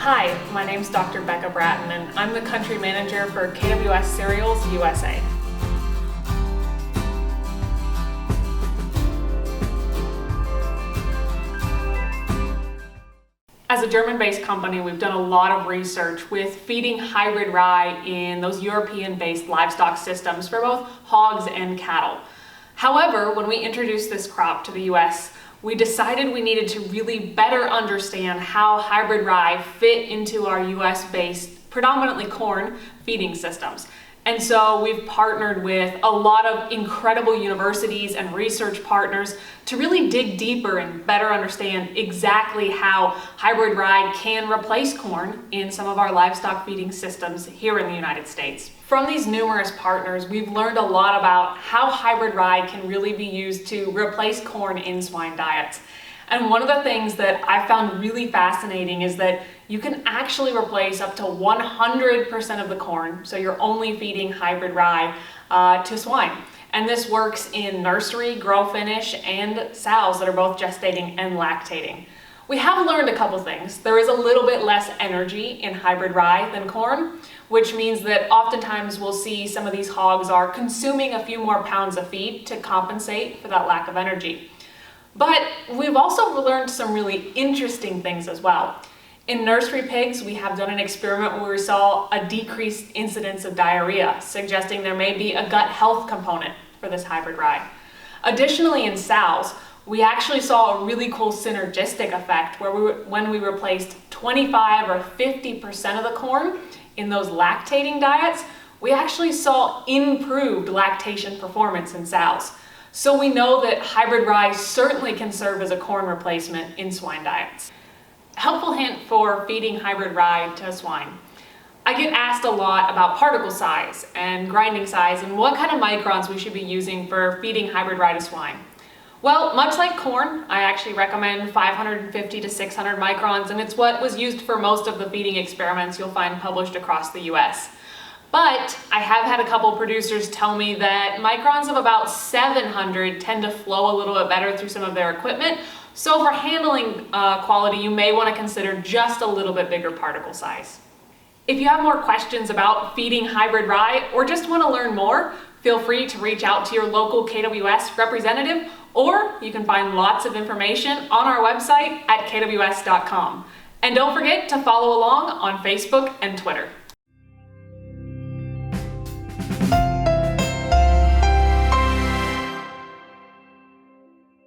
Hi, my name's Dr. Becca Bratton, and I'm the country manager for KWS Cereals USA. As a German-based company, we've done a lot of research with feeding hybrid rye in those European-based livestock systems for both hogs and cattle. However, when we introduced this crop to the US, we decided we needed to really better understand how hybrid rye fit into our US-based, predominantly corn, feeding systems. And so we've partnered with a lot of incredible universities and research partners to really dig deeper and better understand exactly how hybrid rye can replace corn in some of our livestock feeding systems here in the United States. From these numerous partners, we've learned a lot about how hybrid rye can really be used to replace corn in swine diets. And one of the things that I found really fascinating is that you can actually replace up to 100% of the corn, so you're only feeding hybrid rye to swine. And this works in nursery, grow finish, and sows that are both gestating and lactating. We have learned a couple things. There is a little bit less energy in hybrid rye than corn, which means that oftentimes we'll see some of these hogs are consuming a few more pounds of feed to compensate for that lack of energy. But we've also learned some really interesting things as well. In nursery pigs, we have done an experiment where we saw a decreased incidence of diarrhea, suggesting there may be a gut health component for this hybrid rye. Additionally, in sows, we actually saw a really cool synergistic effect where when we replaced 25 or 50% of the corn in those lactating diets, we actually saw improved lactation performance in sows. So we know that hybrid rye certainly can serve as a corn replacement in swine diets. Helpful hint for feeding hybrid rye to swine. I get asked a lot about particle size and grinding size and what kind of microns we should be using for feeding hybrid rye to swine. Well, much like corn, I actually recommend 550 to 600 microns, and it's what was used for most of the feeding experiments you'll find published across the US. But I have had a couple producers tell me that microns of about 700 tend to flow a little bit better through some of their equipment. So for handling quality, you may want to consider just a little bit bigger particle size. If you have more questions about feeding hybrid rye or just want to learn more, feel free to reach out to your local KWS representative, or you can find lots of information on our website at kws.com. And don't forget to follow along on Facebook and Twitter.